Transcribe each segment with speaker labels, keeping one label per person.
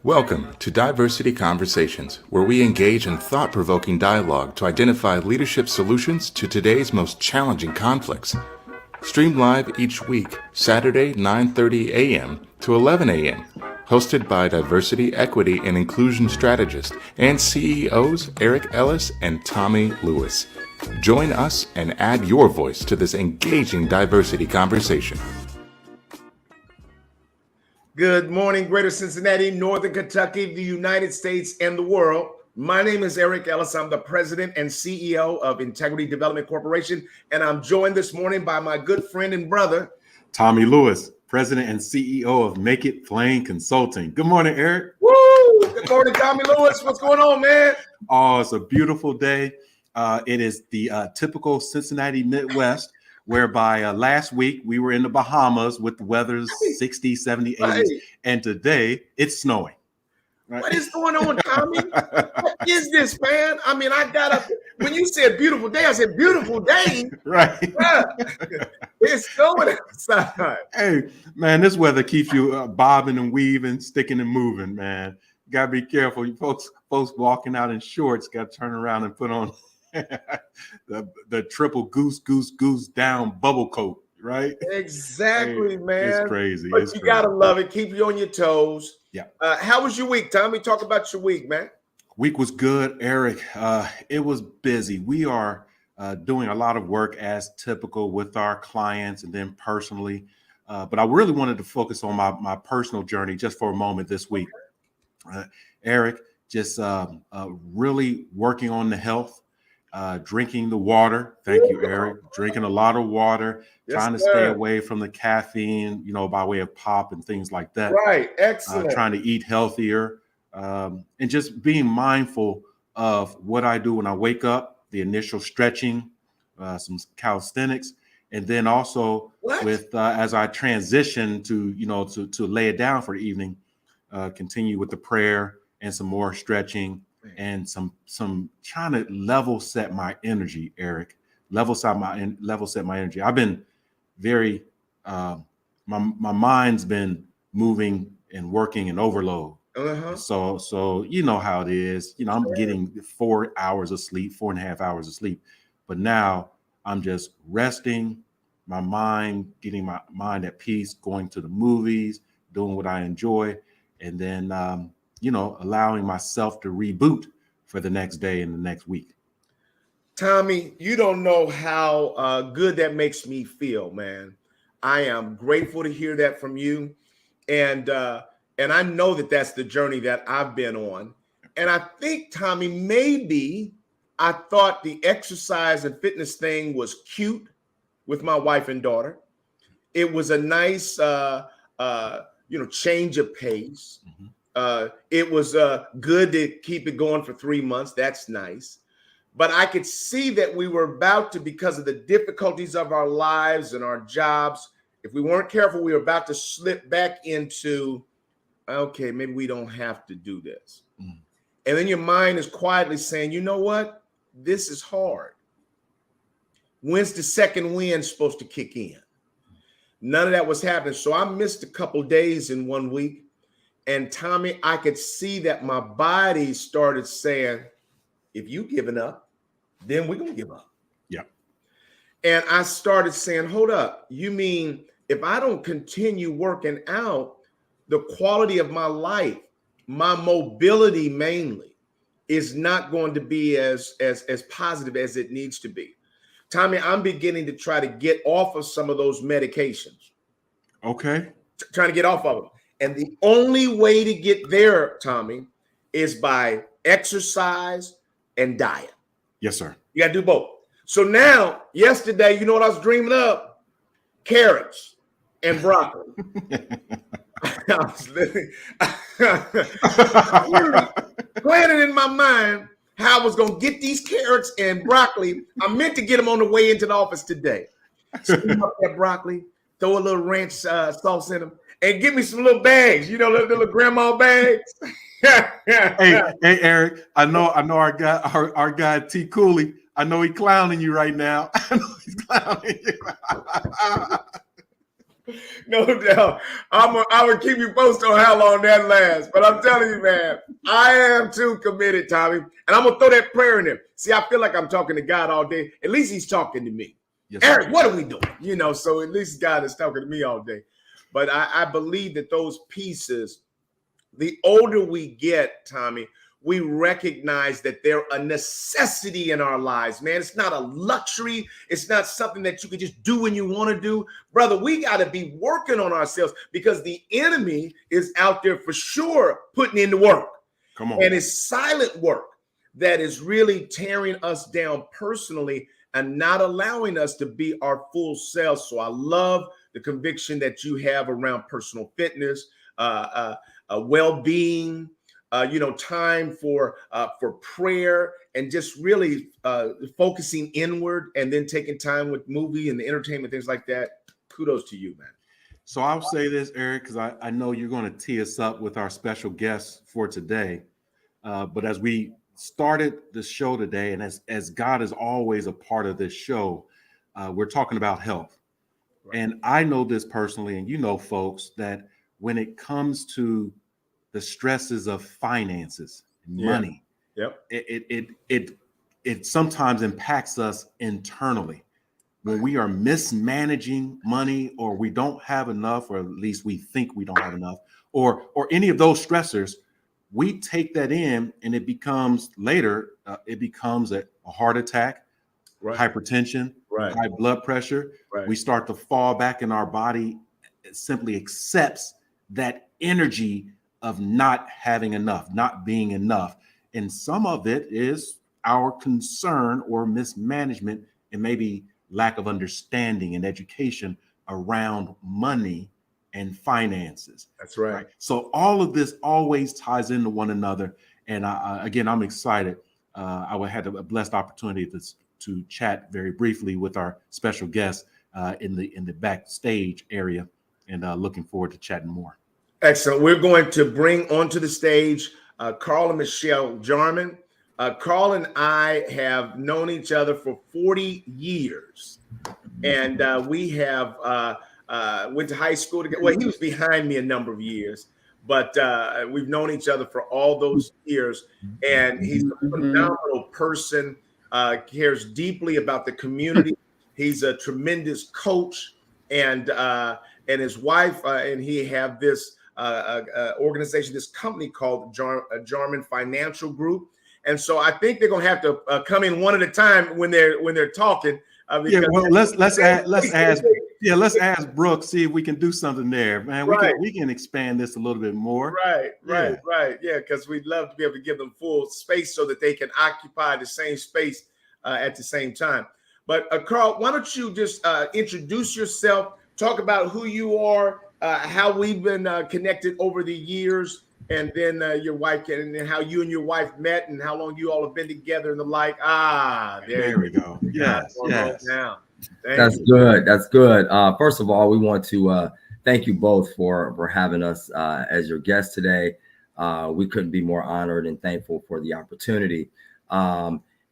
Speaker 1: Welcome to Diversity Conversations, where we engage in thought-provoking dialogue to identify leadership solutions to today's most challenging conflicts. Stream live each week, Saturday 9:30 a.m. to 11 a.m. Hosted by Diversity, Equity, and Inclusion Strategist and CEOs Eric Ellis and Tommy Lewis. Join us and add your voice to this engaging diversity conversation.
Speaker 2: Good morning, Greater Cincinnati, Northern Kentucky, the United States, and the world. My name is Eric Ellis. I'm the president and CEO of Integrity Development Corporation, and I'm joined this morning by my good friend and brother,
Speaker 3: Tommy Lewis, president and CEO of Make It Plain Consulting. Good morning, Eric.
Speaker 2: Woo! Good morning, Tommy Lewis. What's going on, man?
Speaker 3: Oh, it's a beautiful day. It is the typical Cincinnati Midwest, whereby last week we were in the Bahamas with the weather's 60, 70, 80s,
Speaker 2: Right.
Speaker 3: and today it's snowing. Right?
Speaker 2: What is going on, Tommy? What is this, man? I mean, when you said beautiful day, I said beautiful day.
Speaker 3: Right.
Speaker 2: Yeah. It's snowing outside.
Speaker 3: Hey, man, this weather keeps you bobbing and weaving, sticking and moving, man. You got to be careful. You folks walking out in shorts got to turn around and put on the triple goose down bubble coat, right?
Speaker 2: Exactly,
Speaker 3: Hey,
Speaker 2: man.
Speaker 3: It's crazy.
Speaker 2: But
Speaker 3: it's
Speaker 2: you
Speaker 3: crazy.
Speaker 2: gotta love it. Keep you on your toes.
Speaker 3: Yeah.
Speaker 2: How was your week, Tommy? Talk about your week, man.
Speaker 3: Week was good, Eric. It was busy. We are doing a lot of work as typical with our clients and then personally. But I really wanted to focus on my personal journey just for a moment this week. Eric, just really working on the health, drinking the water. Thank you, Eric. Drinking a lot of water,
Speaker 2: Yes,
Speaker 3: trying to
Speaker 2: sir.
Speaker 3: stay away from the caffeine, by way of pop and things like that.
Speaker 2: Right. Excellent.
Speaker 3: Trying to eat healthier, and just being mindful of what I do when I wake up, the initial stretching, some calisthenics, and then also with as I transition to lay it down for the evening, continue with the prayer and some more stretching and some trying to level set my energy, Eric. Level set my energy. I've been very my mind's been moving and working in overload.
Speaker 2: Uh-huh.
Speaker 3: So you know how it is. I'm getting 4 hours of sleep, 4.5 hours of sleep. But now I'm just resting my mind, getting my mind at peace, going to the movies, doing what I enjoy, and then allowing myself to reboot for the next day and the next week.
Speaker 2: Tommy, you don't know how good that makes me feel, man. I am grateful to hear that from you. And I know that that's the journey that I've been on. And I think, Tommy, maybe I thought the exercise and fitness thing was cute with my wife and daughter. It was a nice, change of pace.
Speaker 3: Mm-hmm.
Speaker 2: It was good to keep it going for 3 months. That's nice. But I could see that we were about to, because of the difficulties of our lives and our jobs, if we weren't careful, we were about to slip back into, okay, maybe we don't have to do this. Mm. And then your mind is quietly saying, you know what? This is hard. When's the second wind supposed to kick in? None of that was happening. So I missed a couple days in 1 week. And Tommy, I could see that my body started saying, if you giving up, then we're going to give up.
Speaker 3: Yeah.
Speaker 2: And I started saying, hold up. You mean if I don't continue working out, the quality of my life, my mobility mainly, is not going to be as positive as it needs to be. Tommy, I'm beginning to try to get off of some of those medications.
Speaker 3: Okay.
Speaker 2: Trying to get off of them. And the only way to get there, Tommy, is by exercise and diet.
Speaker 3: Yes, sir.
Speaker 2: You got to do both. So now, yesterday, you know what I was dreaming of? Carrots and broccoli. I was literally planning in my mind how I was going to get these carrots and broccoli. I meant to get them on the way into the office today. Steam up that broccoli, throw a little ranch sauce in them, and give me some little bags, little grandma bags.
Speaker 3: hey, Eric, I know our guy T. Cooley. I know he's clowning you right now. I know he's clowning you.
Speaker 2: No doubt. I would keep you posted on how long that lasts. But I'm telling you, man, I am too committed, Tommy. And I'm going to throw that prayer in there. See, I feel like I'm talking to God all day. At least he's talking to me. Yes, Eric, what are we doing? You know, so at least God is talking to me all day. But I believe that those pieces, the older we get, Tommy, we recognize that they're a necessity in our lives, man. It's not a luxury. It's not something that you can just do when you want to do. Brother, we got to be working on ourselves because the enemy is out there for sure putting in the work.
Speaker 3: Come on.
Speaker 2: And it's silent work that is really tearing us down personally and not allowing us to be our full selves. So I love the conviction that you have around personal fitness, well-being, time for prayer, and just really focusing inward, and then taking time with movie and the entertainment, things like that. Kudos to you, man.
Speaker 3: So I'll say this, Eric, because I know you're going to tee us up with our special guest for today. But as we started the show today, and as God is always a part of this show, we're talking about health. Right. And I know this personally, and you know, folks, that when it comes to the stresses of finances, money, it sometimes impacts us internally. When we are mismanaging money, or we don't have enough, or at least we think we don't have enough, or any of those stressors, we take that in, and it becomes later, it becomes a heart attack, right, hypertension, right, high blood pressure. Right. We start to fall back, in our body. It simply accepts that energy of not having enough, not being enough. And some of it is our concern or mismanagement, and maybe lack of understanding and education around money and finances.
Speaker 2: That's right.
Speaker 3: So all of this always ties into one another. And again, I'm excited. I had a blessed opportunity to chat very briefly with our special guest in the backstage area, and looking forward to chatting more.
Speaker 2: Excellent. We're going to bring onto the stage Carl and Michelle Jarman. Carl and I have known each other for 40 years, and we have went to high school together. Well, he was behind me a number of years, but we've known each other for all those years. And he's a phenomenal person, cares deeply about the community. He's a tremendous coach, and his wife and he have this organization, this company called Jarman Financial Group. And so I think they're going to have to come in one at a time when they're talking.
Speaker 3: Let's ask Brooke, see if we can do something there, man. We can expand this a little bit more.
Speaker 2: Right. Yeah, because we'd love to be able to give them full space so that they can occupy the same space at the same time. But Carl, why don't you just introduce yourself, talk about who you are, how we've been connected over the years, and then your wife, and then how you and your wife met, and how long you all have been together, and the like. There we go.
Speaker 3: Yes.
Speaker 2: Now.
Speaker 4: That's good. That's good. First of all, we want to thank you both for having us as your guests today. We couldn't be more honored and thankful for the opportunity.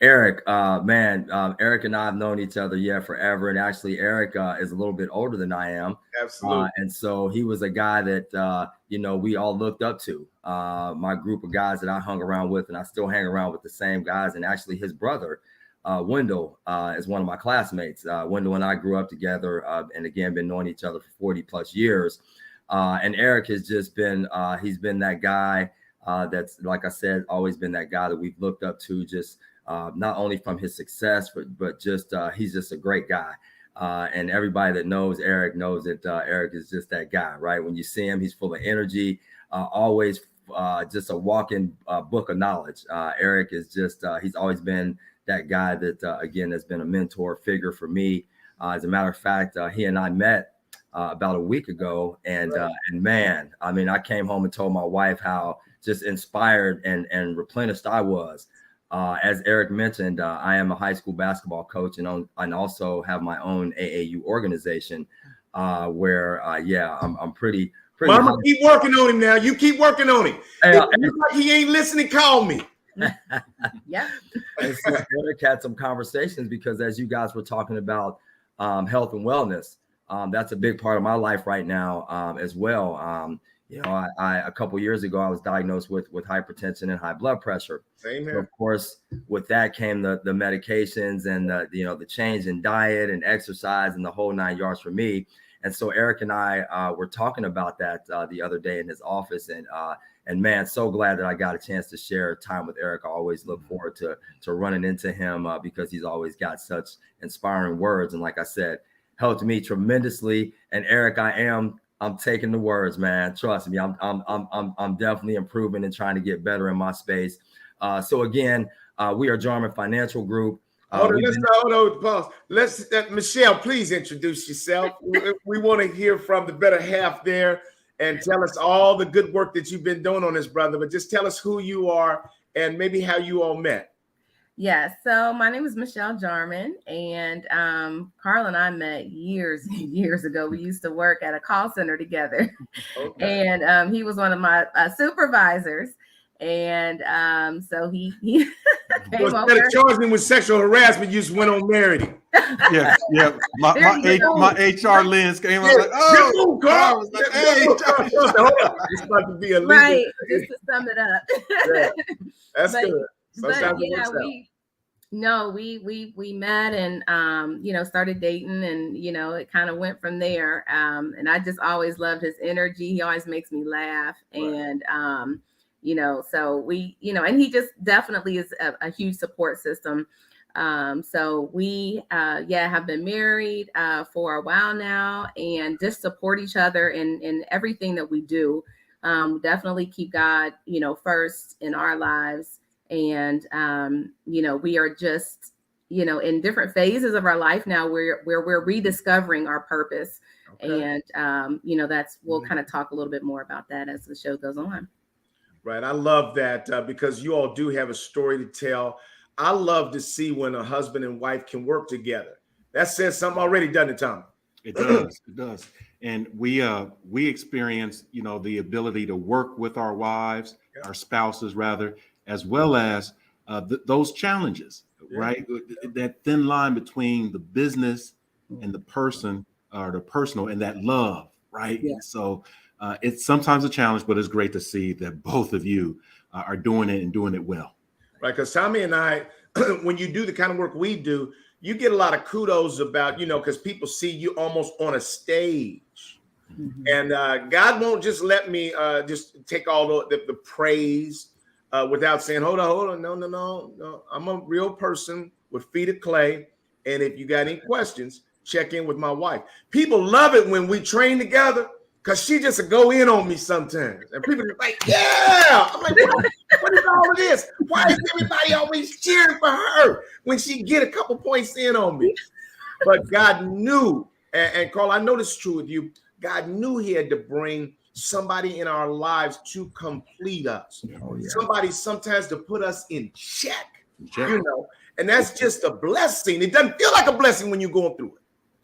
Speaker 4: Eric, Eric and I have known each other, forever. And actually, Eric is a little bit older than I am.
Speaker 2: Absolutely.
Speaker 4: And so he was a guy that, we all looked up to. My group of guys that I hung around with, and I still hang around with the same guys. And actually, his brother, Wendell, is one of my classmates. Wendell and I grew up together, and again, been knowing each other for 40 plus years. And Eric has just been, he's been that guy that's, like I said, always been that guy that we've looked up to, just not only from his success, but just he's just a great guy. And everybody that knows Eric knows that Eric is just that guy, right? When you see him, he's full of energy, always just a walking book of knowledge. Eric is just, he's always been that guy that, again, has been a mentor figure for me. As a matter of fact, he and I met about a week ago. And man, I mean, I came home and told my wife how just inspired and replenished I was. As Eric mentioned, I am a high school basketball coach, and also have my own AAU organization where, I'm pretty.
Speaker 2: Mama, keep working on him now. You keep working on him. If you like he ain't listening, call me.
Speaker 4: Yeah. And so Eric had some conversations because, as you guys were talking about health and wellness, that's a big part of my life right now as well. I a couple years ago, I was diagnosed with hypertension and high blood pressure.
Speaker 2: Same here.
Speaker 4: So of course, with that came the medications and the change in diet and exercise and the whole 9 yards for me. And so Eric and I were talking about that the other day in his office, and man, so glad that I got a chance to share time with Eric. I always look forward to running into him because he's always got such inspiring words. And like I said, helped me tremendously. And Eric, I'm taking the words, man. Trust me, I'm definitely improving and trying to get better in my space. So again, we are Jarman Financial Group.
Speaker 2: Hold on, pause. Let's Michelle, please introduce yourself. We want to hear from the better half there and tell us all the good work that you've been doing on this, brother. But just tell us who you are and maybe how you all met.
Speaker 5: Yes. So my name is Michelle Jarman, and Carl and I met years and years ago. We used to work at a call center together, and he was one of my supervisors. And so he came over.
Speaker 2: Instead of charging him with sexual harassment, you just went on married him.
Speaker 3: Yeah. My HR lens came out like, oh, Carl was like, hey,
Speaker 2: it's about to be a legal.
Speaker 5: Right. Just to sum it up.
Speaker 2: Yeah. That's good.
Speaker 5: Sometimes we met and started dating, and it kind of went from there. And I just always loved his energy. He always makes me laugh.
Speaker 2: Right.
Speaker 5: And so we, and he just definitely is a huge support system. So we have been married for a while now, and just support each other in everything that we do. Definitely keep God, first in our lives. And, we are just, in different phases of our life now where we're rediscovering our purpose. Okay. And, we'll kind of talk a little bit more about that as the show goes on.
Speaker 2: Right. I love that because you all do have a story to tell. I love to see when a husband and wife can work together. That says something already, doesn't it, Tom?
Speaker 3: It does. It does. And we experience, the ability to work with our wives, our spouses rather, as well as those challenges, right? That thin line between the business and the person or the personal and that love, right? Yeah. So it's sometimes a challenge, but it's great to see that both of you are doing it and doing it well.
Speaker 2: Right. Because Tommy and I, when you do the kind of work we do, you get a lot of kudos about, because people see you almost on a stage. Mm-hmm. And God won't just let me just take all the praise without saying, hold on. No. I'm a real person with feet of clay. And if you got any questions, check in with my wife. People love it when we train together because she just go in on me sometimes. And people are like, yeah. I'm like, what is all of this? Why is everybody always cheering for her when she get a couple points in on me? But God knew, and Carl, I know this is true with you. God knew he had to bring somebody in our lives to complete us. Oh, yeah. Somebody sometimes to put us in check, and that's just a blessing. It doesn't feel like a blessing when you're going through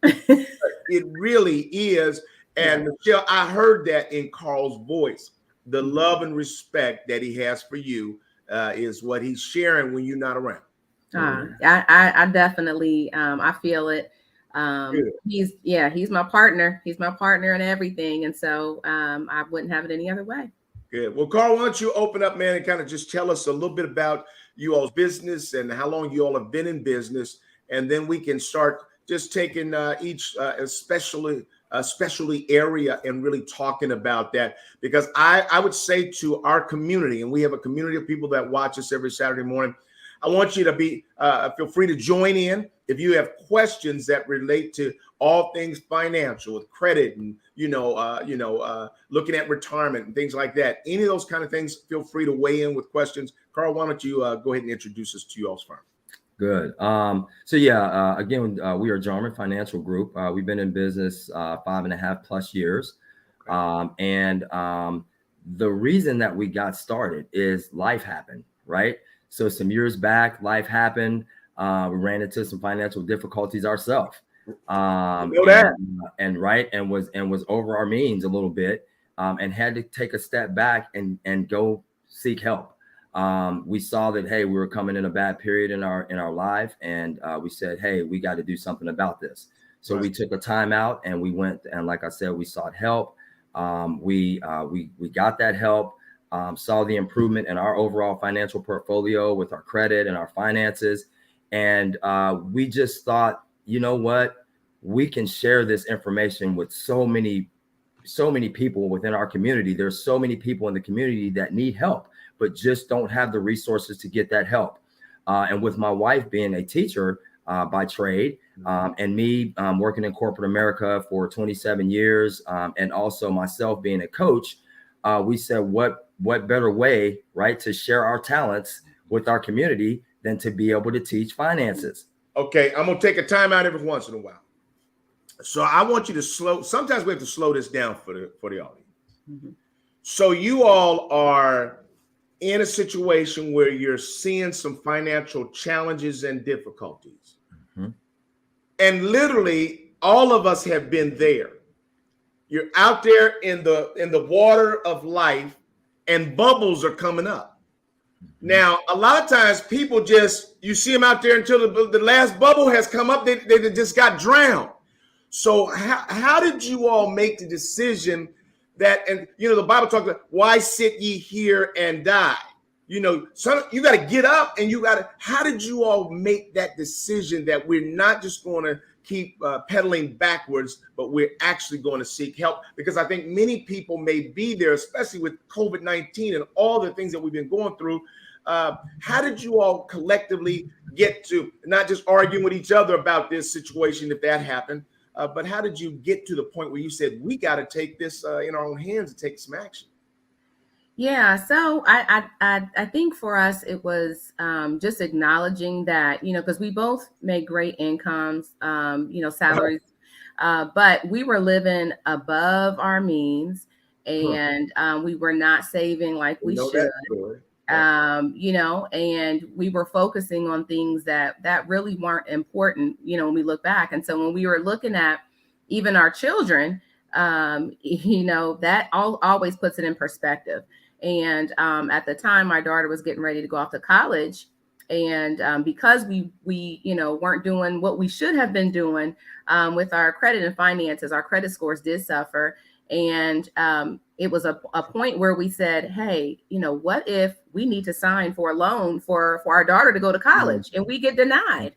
Speaker 2: it. It really is. And Michelle, I heard that in Carl's voice. The love and respect that he has for you is what he's sharing when you're not around.
Speaker 5: I definitely, I feel it. He's my partner. He's my partner in everything. And so I wouldn't have it any other way.
Speaker 2: Good. Well, Carl, why don't you open up, man, and kind of just tell us a little bit about you all's business and how long you all have been in business. And then we can start just taking each specialty area and really talking about that. Because I would say to our community, and we have a community of people that watch us every Saturday morning, I want you to be feel free to join in if you have questions that relate to all things financial, with credit and looking at retirement and things like that. Any of those kind of things, feel free to weigh in with questions. Carl, why don't you go ahead and introduce us to y'all's firm?
Speaker 4: Good. Again, we are Jarman Financial Group. We've been in business 5.5+ years. The reason that we got started is life happened, right? So some years back, life happened. We ran into some financial difficulties ourselves. And was over our means a little bit, and had to take a step back and go seek help. We saw that, hey, we were coming in a bad period in our life, and we said, hey, we got to do something about this. So we took a time out and we went, and like I said, we sought help. We got that help, saw the improvement in our overall financial portfolio with our credit and our finances. And we just thought, you know what, we can share this information with so many people within our community. There's so many people in the community that need help, but just don't have the resources to get that help. And with my wife being a teacher by trade, and me working in corporate America for 27 years, and also myself being a coach, we said, what better way, right, to share our talents with our community than to be able to teach finances.
Speaker 2: Okay, I'm gonna take a time out every once in a while. So I want you to sometimes we have to slow this down for the audience. Mm-hmm. So you all are in a situation where you're seeing some financial challenges and difficulties. Mm-hmm. And literally all of us have been there. You're out there in the water of life and bubbles are coming up. Mm-hmm. Now, a lot of times people you see them out there until the last bubble has come up, they just got drowned. So how did you all make the decision that, and the Bible talks about, why sit ye here and die? You got to get up and how did you all make that decision that we're not just going to keep pedaling backwards, but we're actually going to seek help? Because I think many people may be there, especially with COVID-19 and all the things that we've been going through. How did you all collectively get to not just arguing with each other about this situation, if that happened, but how did you get to the point where you said, we got to take this in our own hands and take some action?
Speaker 5: Yeah, so I think for us it was just acknowledging that, because we both made great incomes, salaries, but we were living above our means, and we were not saving like we should. And we were focusing on things that really weren't important, when we look back. And so when we were looking at even our children, that always puts it in perspective. And at the time, my daughter was getting ready to go off to college. And because we weren't doing what we should have been doing with our credit and finances, our credit scores did suffer. And it was a point where we said, hey, what if we need to sign for a loan for our daughter to go to college and we get denied,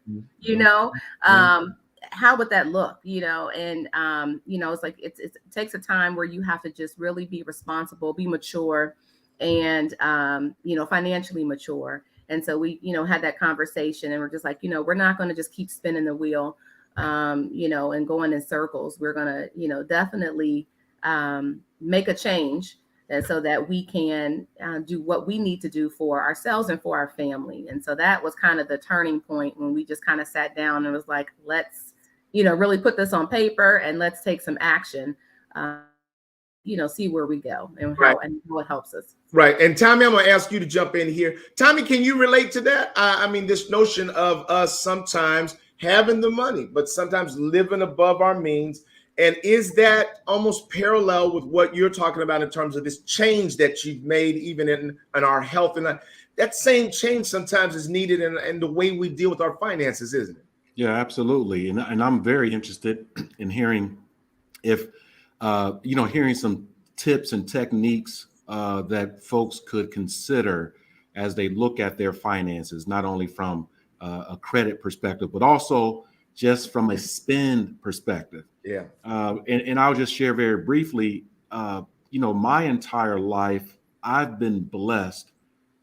Speaker 5: how would that look, and, it's like, it takes a time where you have to just really be responsible, be mature, and, financially mature. And so we, had that conversation, and we're just like, we're not going to just keep spinning the wheel, and going in circles. We're going to, definitely make a change, and so that we can do what we need to do for ourselves and for our family. And so that was kind of the turning point when we just kind of sat down and was like, let's, really put this on paper and let's take some action, see where we go and how it helps us.
Speaker 2: Right. And Tommy, I'm going to ask you to jump in here. Tommy, can you relate to that? I mean, this notion of us sometimes having the money, but sometimes living above our means. And is that almost parallel with what you're talking about in terms of this change that you've made, even in our health? And that same change sometimes is needed in the way we deal with our finances, isn't it?
Speaker 3: Yeah, absolutely. And I'm very interested in hearing if, hearing some tips and techniques that folks could consider as they look at their finances, not only from a credit perspective, but also just from a spend perspective.
Speaker 2: Yeah.
Speaker 3: And I'll just share very briefly, my entire life, I've been blessed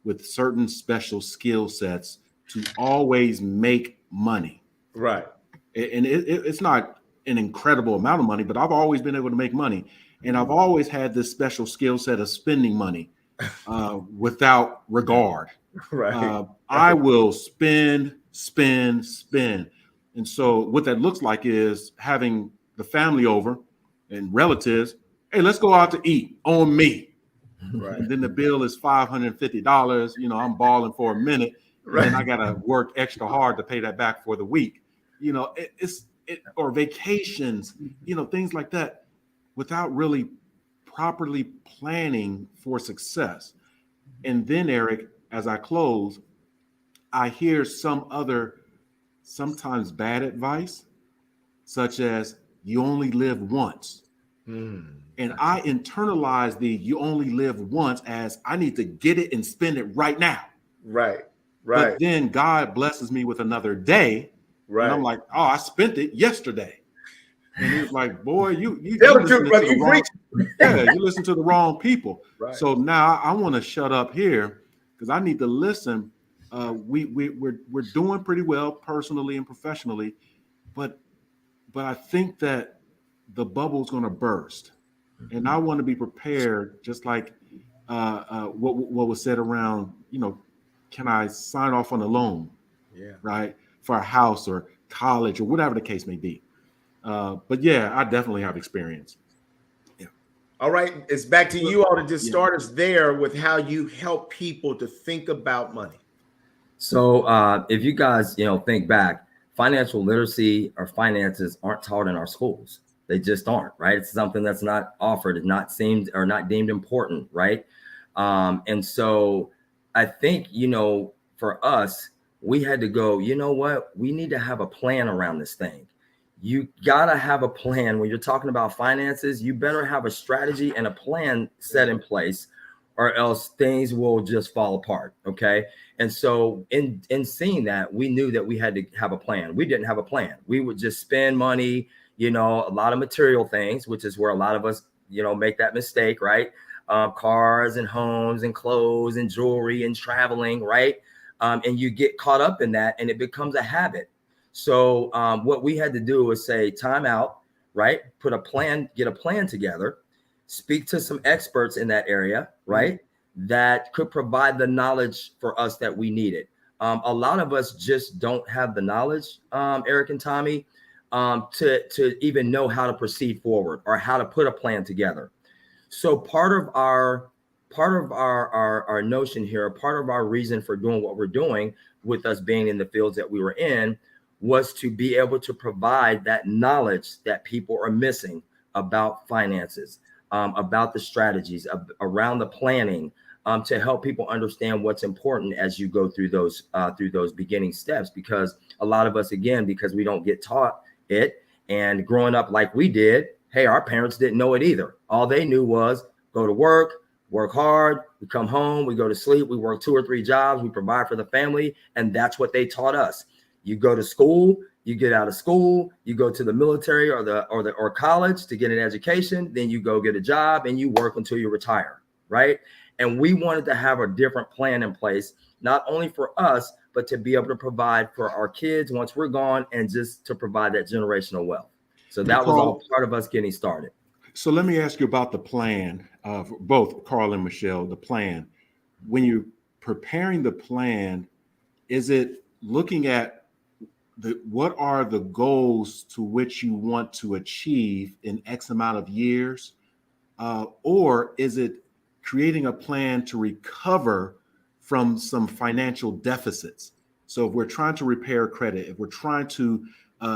Speaker 3: with certain special skill sets to always make money.
Speaker 2: Right.
Speaker 3: And it's not an incredible amount of money, but I've always been able to make money. And I've always had this special skill set of spending money without regard.
Speaker 2: Right.
Speaker 3: I will spend. And so what that looks like is having the family over and relatives. Hey, let's go out to eat on me.
Speaker 2: Right.
Speaker 3: And then the bill is $550. I'm balling for a minute. Right. And I got to work extra hard to pay that back for the week. Or vacations, things like that, without really properly planning for success. And then, Eric, as I close, I hear some other sometimes bad advice such as you only live once. And I internalize the you only live once as I need to get it and spend it right now.
Speaker 2: Right.
Speaker 3: But then God blesses me with another day. And I'm like, oh, I spent it yesterday. And he's like, boy, you listen to the wrong, you listen to the wrong people.
Speaker 2: Right.
Speaker 3: So now I want to shut up here because I need to listen. We're doing pretty well personally and professionally, but I think that the bubble's going to burst, and I want to be prepared. Just like what was said around, can I sign off on a loan, right, for a house or college or whatever the case may be. But yeah, I definitely have experience. Yeah.
Speaker 2: All right, it's back to you all to just start us there with how you help people to think about money.
Speaker 4: So if you guys, think back, financial literacy or finances aren't taught in our schools. They just aren't, right? It's something that's not offered, not seemed or not deemed important, right? And so I think, for us, we had to go, you know what? We need to have a plan around this thing. You got to have a plan. When you're talking about finances, you better have a strategy and a plan set in place, or else things will just fall apart. Okay. And so in seeing that, we knew that we had to have a plan. We didn't have a plan. We would just spend money, a lot of material things, which is where a lot of us, make that mistake, right? Cars and homes and clothes and jewelry and traveling, right? And you get caught up in that and it becomes a habit. So what we had to do was say, time out, right? Get a plan together, speak to some experts in that area, right? That could provide the knowledge for us that we needed. A lot of us just don't have the knowledge, Eric and Tommy, to even know how to proceed forward or how to put a plan together. So part of our notion here, part of our reason for doing what we're doing with us being in the fields that we were in, was to be able to provide that knowledge that people are missing about finances, about the strategies, around the planning, to help people understand what's important as you go through those beginning steps. Because a lot of us, again, because we don't get taught it, and growing up like we did, hey, our parents didn't know it either. All they knew was go to work hard, we come home, we go to sleep, we work 2 or 3 jobs, we provide for the family, and that's what they taught us. You go to school, you get out of school, you go to the military or college to get an education, then you go get a job and you work until you retire, right? And we wanted to have a different plan in place, not only for us, but to be able to provide for our kids once we're gone, and just to provide that generational wealth. So that was all part of us getting started.
Speaker 3: So let me ask you about the plan of both Carl and Michelle, the plan. When you're preparing the plan, is it looking at what are the goals to which you want to achieve in X amount of years? Or is it creating a plan to recover from some financial deficits? So if we're trying to repair credit, if we're trying to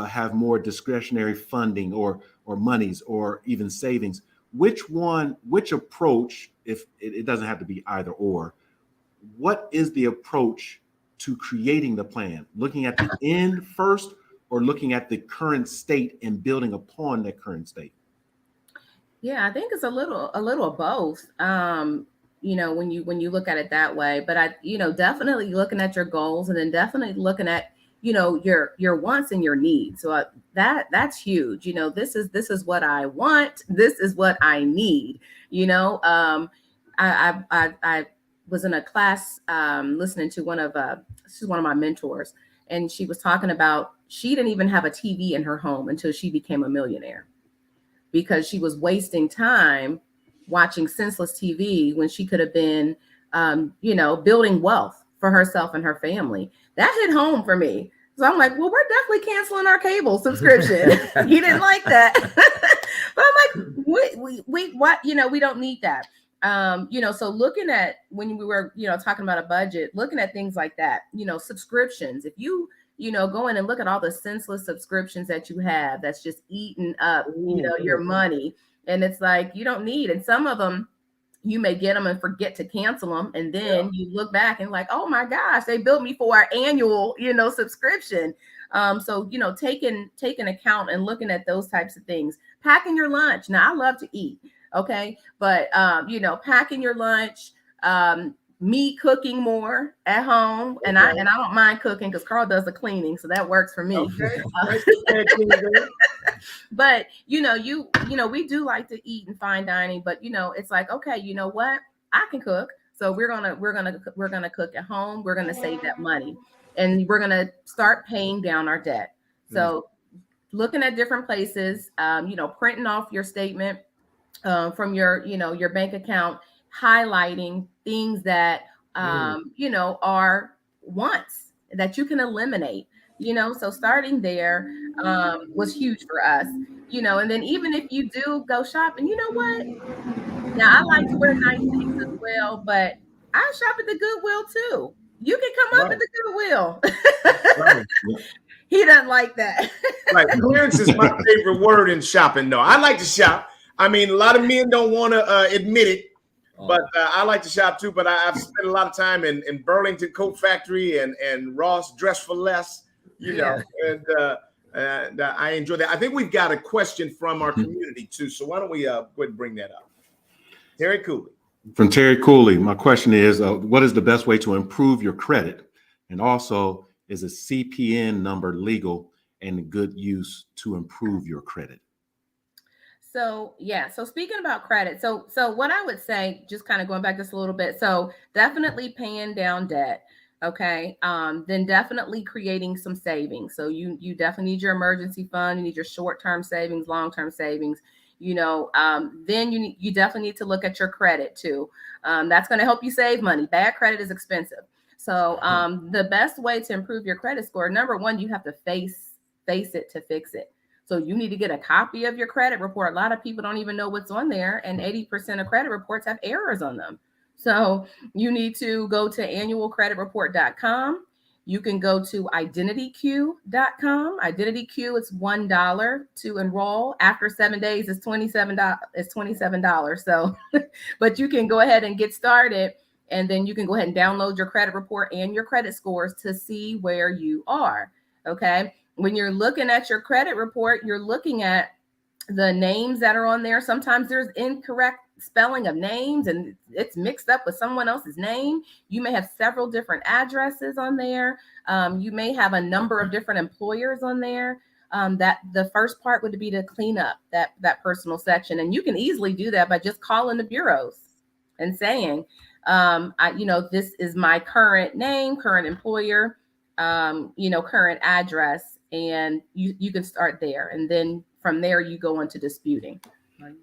Speaker 3: have more discretionary funding or monies or even savings, which approach, if it doesn't have to be either or, what is the approach to creating the plan? Looking at the end first, or looking at the current state and building upon that current state?
Speaker 5: Yeah, I think it's a little of both. When you look at it that way, but I, definitely looking at your goals, and then definitely looking at, your wants and your needs. So that's huge. This is what I want. This is what I need. I was in a class listening to she's one of my mentors, and she was talking about she didn't even have a TV in her home until she became a millionaire, because she was wasting time watching senseless TV when she could have been, building wealth for herself and her family. That hit home for me. So I'm like, well, we're definitely canceling our cable subscription. He didn't like that. But I'm like, we don't need that. So looking at, when we were, talking about a budget, looking at things like that, subscriptions, if you go in and look at all the senseless subscriptions that you have, that's just eating up, your money. And it's like, you don't need, and some of them, you may get them and forget to cancel them. And then you look back and like, oh my gosh, they billed me for our annual, subscription. So, taking account and looking at those types of things, packing your lunch. Now I love to eat. Okay. But, packing your lunch, me cooking more at home, and I don't mind cooking because Carl does the cleaning, so that works for me.
Speaker 2: Okay.
Speaker 5: But we do like to eat and fine dining, but it's like, okay, you know what? I can cook, so we're gonna cook at home. We're gonna save that money, and we're gonna start paying down our debt. So looking at different places, printing off your statement from your bank account, highlighting things that are wants that you can eliminate. So starting there was huge for us. And then even if you do go shopping, you know what? Now I like to wear nice things as well, but I shop at the Goodwill too. You can come up at the Goodwill.
Speaker 2: Right.
Speaker 5: He doesn't like that.
Speaker 2: Right. Clearance is my favorite word in shopping. No, I like to shop. I mean, a lot of men don't want to admit it, but I like to shop too. But I've spent a lot of time in Burlington Coat Factory and Ross Dress for Less, and I enjoy that. I think we've got a question from our community too. So why don't we go ahead and bring that up? Terry Cooley.
Speaker 3: From Terry Cooley, my question is, what is the best way to improve your credit? And also, is a CPN number legal and good use to improve your credit?
Speaker 5: So speaking about credit, so what I would say, just kind of going back just a little bit, so definitely paying down debt. Okay. Then definitely creating some savings. So you definitely need your emergency fund. You need your short-term savings, long-term savings. Then you definitely need to look at your credit too. That's going to help you save money. Bad credit is expensive. So the best way to improve your credit score, number one, you have to face it to fix it. So you need to get a copy of your credit report. A lot of people don't even know what's on there, and 80% of credit reports have errors on them. So you need to go to annualcreditreport.com. You can go to identityq.com. IdentityQ, it's $1 to enroll. After 7 days, it's $27. So, but you can go ahead and get started, and then you can go ahead and download your credit report and your credit scores to see where you are. Okay. When you're looking at your credit report, you're looking at the names that are on there. Sometimes there's incorrect spelling of names and it's mixed up with someone else's name. You may have several different addresses on there. You may have a number of different employers on there. That the first part would be to clean up that personal section. And you can easily do that by just calling the bureaus and saying, this is my current name, current employer, current address. And you can start there. And then from there, you go into disputing.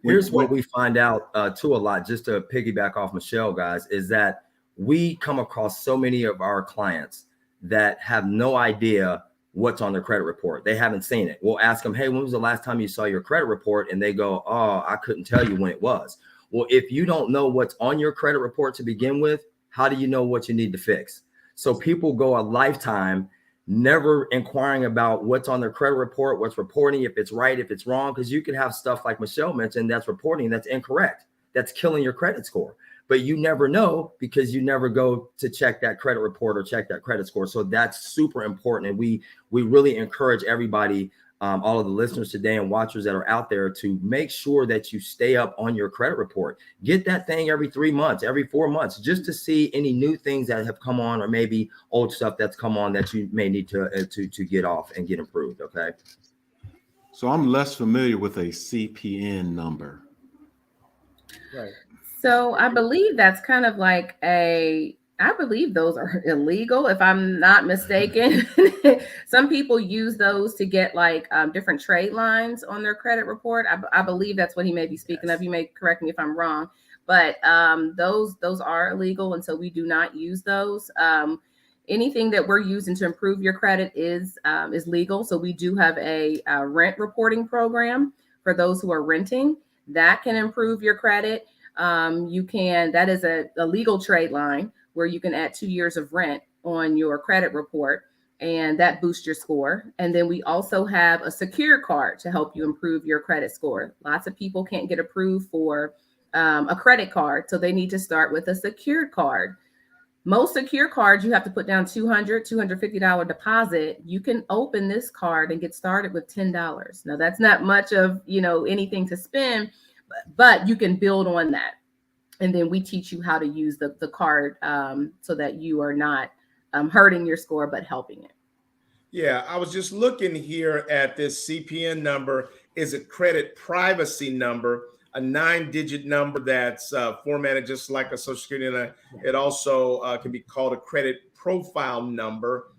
Speaker 4: Here's what we find out too a lot, just to piggyback off Michelle, guys, is that we come across so many of our clients that have no idea what's on their credit report. They haven't seen it. We'll ask them, hey, when was the last time you saw your credit report? And they go, oh, I couldn't tell you when it was. Well, if you don't know what's on your credit report to begin with, how do you know what you need to fix? So people go a lifetime never inquiring about what's on their credit report, what's reporting, if it's right, if it's wrong, because you can have stuff like Michelle mentioned that's reporting that's incorrect, that's killing your credit score. But you never know because you never go to check that credit report or check that credit score. So that's super important. And we really encourage everybody, all of the listeners today and watchers that are out there, to make sure that you stay up on your credit report. Get that thing every 3 months, every 4 months, just to see any new things that have come on, or maybe old stuff that's come on that you may need to get off and get improved. Okay.
Speaker 3: So I'm less familiar with a CPN number.
Speaker 2: Right.
Speaker 5: So I believe that's kind of like I believe those are illegal, if I'm not mistaken. Some people use those to get like different trade lines on their credit report. I believe that's what he may be speaking of. You may correct me if I'm wrong, but those are illegal, and so we do not use those. Anything that we're using to improve your credit is legal. So we do have a rent reporting program for those who are renting that can improve your credit. That is a legal trade line where you can add 2 years of rent on your credit report, and that boosts your score. And then we also have a secure card to help you improve your credit score. Lots of people can't get approved for a credit card. So they need to start with a secured card. Most secure cards, you have to put down $250 deposit. You can open this card and get started with $10. Now that's not much of, anything to spend, but you can build on that. And then we teach you how to use the card so that you are not hurting your score, but helping it.
Speaker 2: Yeah, I was just looking here at this CPN number is a credit privacy number, a 9-digit number that's formatted just like a Social Security. And it also can be called a credit profile number.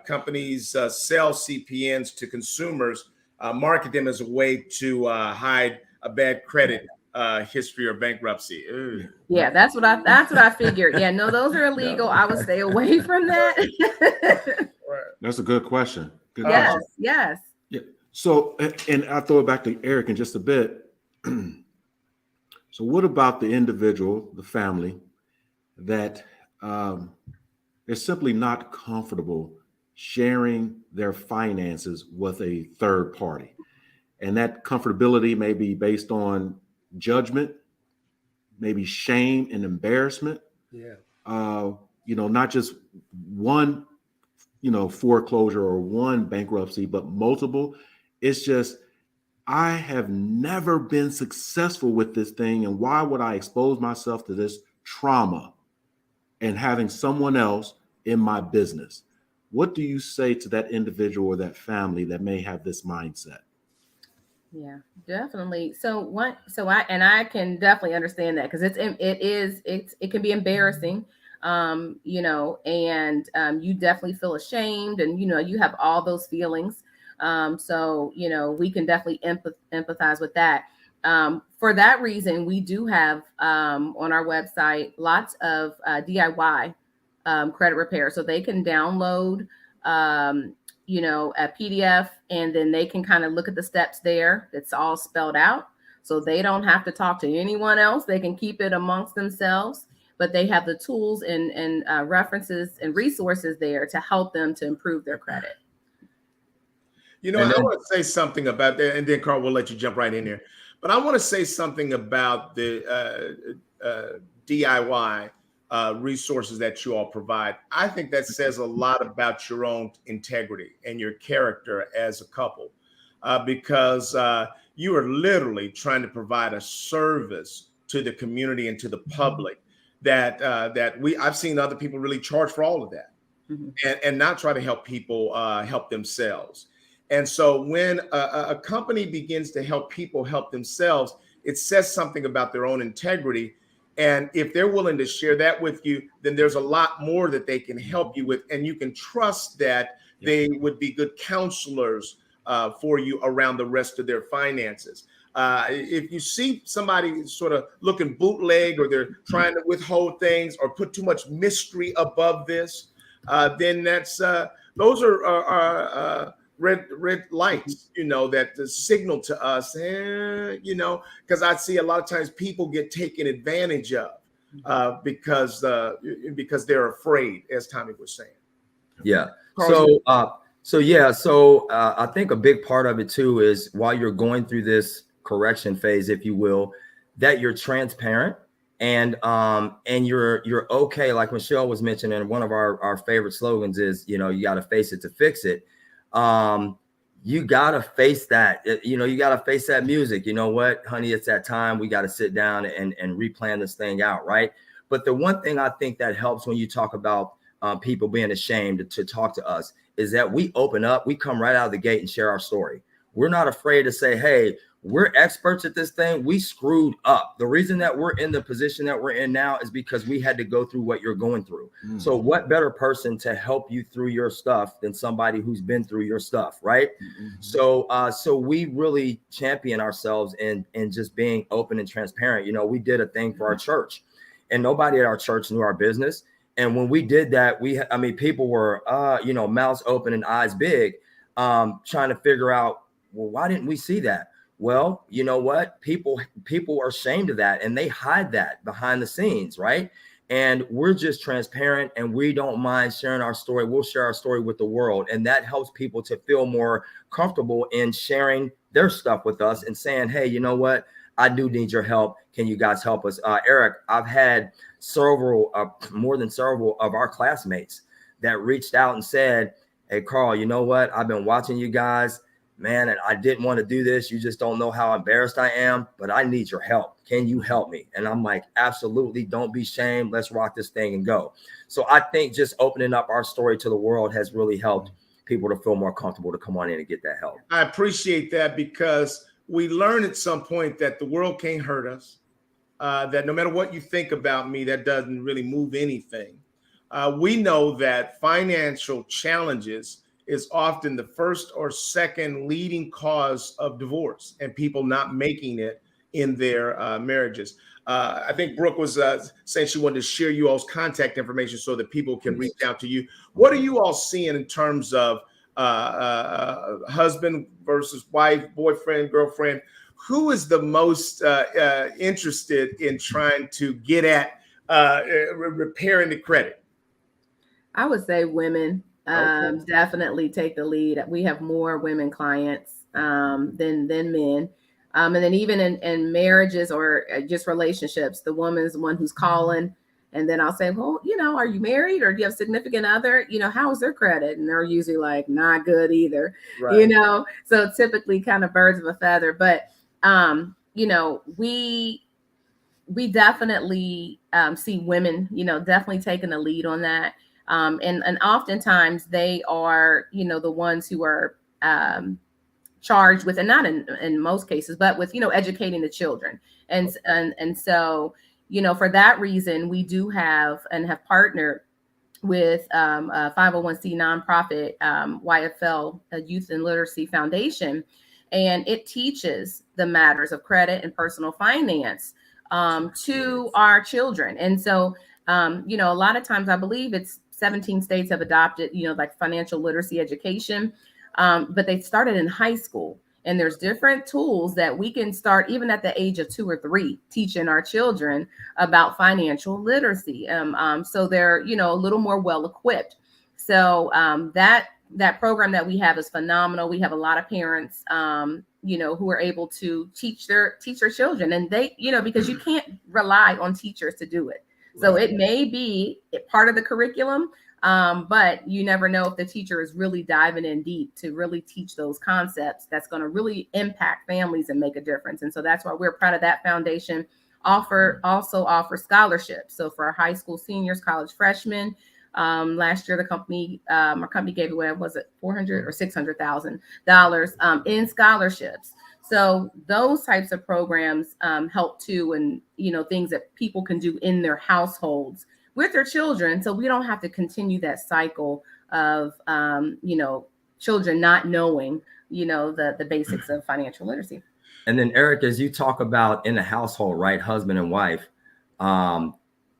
Speaker 2: Companies sell CPNs to consumers, market them as a way to hide a bad credit history or bankruptcy. Ugh.
Speaker 5: Yeah, that's what I figured. Yeah, no, those are illegal. I would stay away from that.
Speaker 3: That's a good question. Good
Speaker 5: yes,
Speaker 3: question.
Speaker 5: yes.
Speaker 3: Yeah. So, and I'll throw it back to Eric in just a bit. So what about the individual, the family, that they're simply not comfortable sharing their finances with a third party? And that comfortability may be based on judgment, maybe shame and embarrassment.
Speaker 2: Yeah.
Speaker 3: Not just one, foreclosure or one bankruptcy, but multiple. It's just, I have never been successful with this thing. And why would I expose myself to this trauma and having someone else in my business? What do you say to that individual or that family that may have this mindset?
Speaker 5: Yeah, definitely. I can definitely understand that because it can be embarrassing, and you definitely feel ashamed and, you have all those feelings. We can definitely empathize with that. For that reason, we do have on our website lots of DIY credit repair. So they can download a PDF, and then they can kind of look at the steps there. It's all spelled out. So they don't have to talk to anyone else. They can keep it amongst themselves, but they have the tools and references and resources there to help them to improve their credit.
Speaker 2: I want to say something about that, and then Carl, we'll let you jump right in there. But I want to say something about the DIY resources that you all provide. I think that says a lot about your own integrity and your character as a couple, because you are literally trying to provide a service to the community and to the public that I've seen other people really charge for all of that, and not try to help people help themselves. And so when a company begins to help people help themselves, it says something about their own integrity. And if they're willing to share that with you, then there's a lot more that they can help you with. And you can trust that they would be good counselors for you around the rest of their finances. If you see somebody sort of looking bootleg, or they're trying to withhold things or put too much mystery above this, then those are red lights, that the signal to us, because I see a lot of times people get taken advantage of because they're afraid, as Tommy was saying.
Speaker 4: Yeah. So I think a big part of it too is while you're going through this correction phase, if you will, that you're transparent and you're okay. Like Michelle was mentioning, one of our favorite slogans is, you got to face it to fix it. You gotta face that, you gotta face that music. You know what, honey, it's that time. We got to sit down and replan this thing out. Right. But the one thing I think that helps when you talk about people being ashamed to talk to us is that we open up, we come right out of the gate and share our story. We're not afraid to say, hey, we're experts at this thing. We screwed up. The reason that we're in the position that we're in now is because we had to go through what you're going through. So what better person to help you through your stuff than somebody who's been through your stuff, right? So we really champion ourselves in just being open and transparent. We did a thing for our church, and nobody at our church knew our business. And when we did that, people were, mouths open and eyes big, trying to figure out, well, why didn't we see that? Well, you know what? People are ashamed of that, and they hide that behind the scenes, right? And we're just transparent, and we don't mind sharing our story. We'll share our story with the world, and that helps people to feel more comfortable in sharing their stuff with us and saying, hey, you know what? I do need your help. Can you guys help us? Eric, I've had more than several of our classmates that reached out and said, hey, Carl, you know what? I've been watching you guys, man, and I didn't want to do this. You just don't know how embarrassed I am, but I need your help. Can you help me? And I'm like, absolutely. Don't be ashamed. Let's rock this thing and go. So I think just opening up our story to the world has really helped people to feel more comfortable to come on in and get that help.
Speaker 2: I appreciate that, because we learned at some point that the world can't hurt us, that no matter what you think about me, that doesn't really move anything. We know that financial challenges is often the first or second leading cause of divorce and people not making it in their marriages. I think Brooke was saying she wanted to share you all's contact information so that people can reach out to you. What are you all seeing in terms of husband versus wife, boyfriend, girlfriend? Who is the most interested in trying to get at repairing the credit?
Speaker 5: I would say women
Speaker 2: Okay.
Speaker 5: definitely take the lead. We have more women clients than men. And then even in marriages or just relationships, the woman's the one who's calling. And then I'll say, well, are you married or do you have a significant other? How is their credit? And they're usually like, not good either,
Speaker 2: Right.
Speaker 5: So typically kind of birds of a feather. But, we definitely see women, definitely taking the lead on that. And oftentimes they are, the ones who are charged with, and not in most cases, but with, educating the children. And so, for that reason, we do have partnered with a 501c nonprofit, YFL, Youth and Literacy Foundation, and it teaches the matters of credit and personal finance to our children. And so, a lot of times I believe it's 17 states have adopted, like financial literacy education, but they started in high school. And there's different tools that we can start even at the age of 2 or 3, teaching our children about financial literacy. So they're, a little more well equipped. So that program that we have is phenomenal. We have a lot of parents, who are able to teach their children, and they, because you can't rely on teachers to do it. So It may be part of the curriculum, but you never know if the teacher is really diving in deep to really teach those concepts that's going to really impact families and make a difference. And so that's why we're proud of that foundation. Also offer scholarships. So for our high school seniors, college freshmen, last year our company gave away, was it $400,000 or $600,000 in scholarships. So those types of programs help too, and things that people can do in their households with their children, so we don't have to continue that cycle of children not knowing the basics of financial literacy.
Speaker 4: And then Eric, as you talk about in the household, right, husband and wife,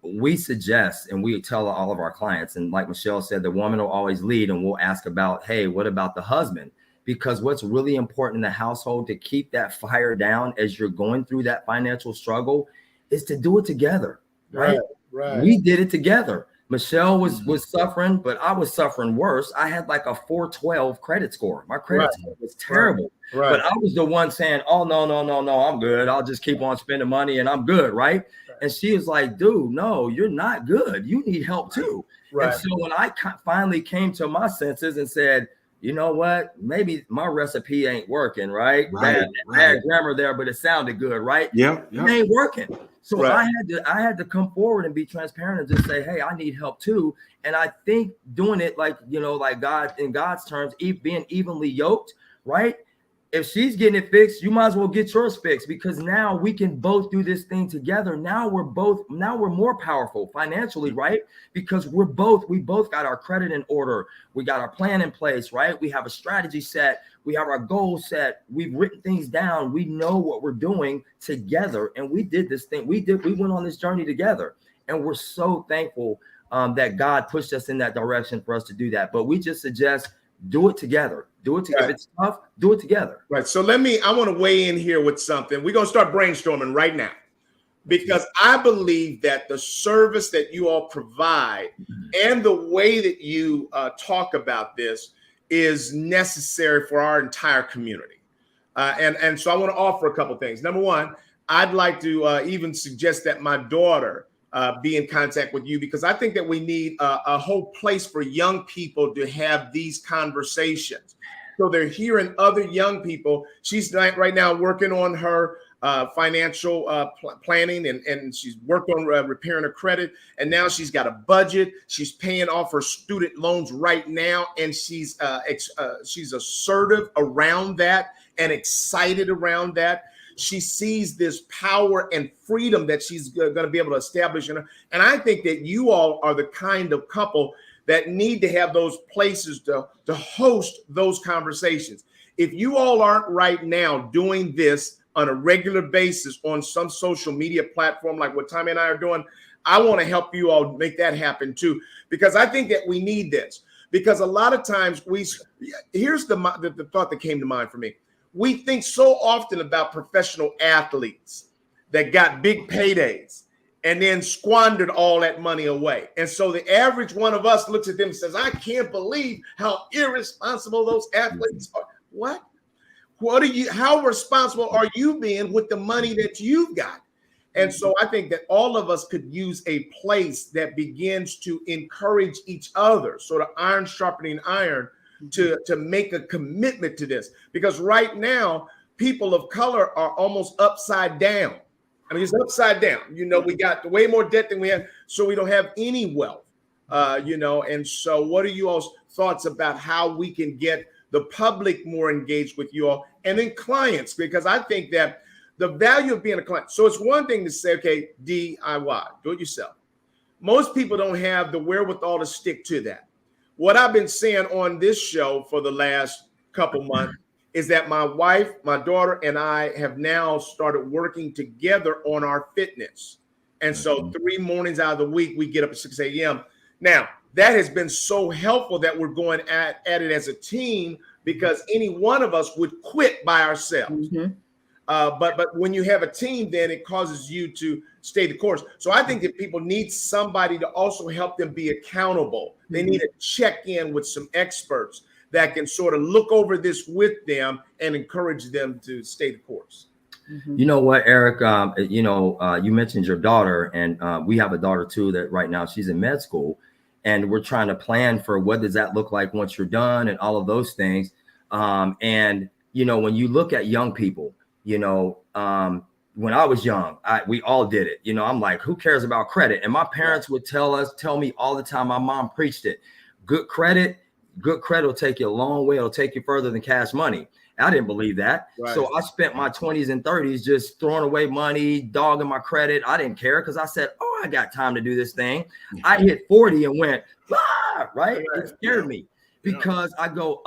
Speaker 4: we suggest and we tell all of our clients, and like Michelle said, the woman will always lead, and we'll ask about, hey, what about the husband? Because what's really important in the household to keep that fire down as you're going through that financial struggle is to do it together, right?
Speaker 2: Right.
Speaker 4: We did it together. Michelle was suffering, but I was suffering worse. I had like a 412 credit score. My credit score was terrible.
Speaker 2: Right.
Speaker 4: But I was the one saying, oh, no, I'm good. I'll just keep on spending money and I'm good, right? And she was like, dude, no, you're not good. You need help too. Right. And so when I finally came to my senses and said, you know what, maybe my recipe ain't working, right? Bad grammar there, but it sounded good, right?
Speaker 3: Yeah.
Speaker 4: It ain't working. So I had to come forward and be transparent and just say, hey, I need help too. And I think doing it like God, in God's terms, being evenly yoked, right? If she's getting it fixed, you might as well get yours fixed, because now we can both do this thing together. Now we're more powerful financially, right? Because we both got our credit in order. We got our plan in place, right? We have a strategy set. We have our goals set. We've written things down. We know what we're doing together. And we did this thing. We went on this journey together. And we're so thankful that God pushed us in that direction for us to do that. But we just suggest do it together. Do it together. If it's tough, do it together.
Speaker 2: Right. So I want to weigh in here with something. We're going to start brainstorming right now, because I believe that the service that you all provide and the way that you talk about this is necessary for our entire community. And so I want to offer a couple of things. Number one, I'd like to even suggest that my daughter be in contact with you, because I think that we need a whole place for young people to have these conversations. So they're hearing other young people. She's right now working on her financial planning, and she's worked on repairing her credit. And now she's got a budget. She's paying off her student loans right now. And she's assertive around that and excited around that. She sees this power and freedom that she's going to be able to establish in her. And I think that you all are the kind of couple that need to have those places to host those conversations. If you all aren't right now doing this on a regular basis on some social media platform like what Tommy and I are doing, I want to help you all make that happen too, because I think that we need this. Because a lot of times here's the thought that came to mind for me. We think so often about professional athletes that got big paydays and then squandered all that money away. And so the average one of us looks at them and says, I can't believe how irresponsible those athletes are. What? How responsible are you being with the money that you've got? And so I think that all of us could use a place that begins to encourage each other, sort of iron sharpening iron, to make a commitment to this. Because right now, people of color are almost upside down. I mean, it's upside down. We got way more debt than we have, so we don't have any wealth, And so what are you all's thoughts about how we can get the public more engaged with you all, and then clients? Because I think that the value of being a client. So it's one thing to say, okay, DIY, do it yourself. Most people don't have the wherewithal to stick to that. What I've been saying on this show for the last couple months is that my wife, my daughter, and I have now started working together on our fitness. And so 3 mornings out of the week, we get up at 6 a.m. Now, that has been so helpful that we're going at it as a team, because any one of us would quit by ourselves. Mm-hmm. But when you have a team, then it causes you to stay the course. So I think that people need somebody to also help them be accountable. They need to check in with some experts that can sort of look over this with them and encourage them to stay the course.
Speaker 4: Mm-hmm. You know what, Eric, you mentioned your daughter, and we have a daughter too that right now she's in med school, and we're trying to plan for what does that look like once you're done and all of those things. And when you look at young people, when I was young, we all did it. I'm like, who cares about credit? And my parents would tell me all the time, my mom preached it. Good credit will take you a long way. It'll take you further than cash money. I didn't believe that. Right. So I spent my 20s and 30s just throwing away money, dogging my credit. I didn't care because I said, I got time to do this thing. I hit 40 and went, right? It scared me because I go,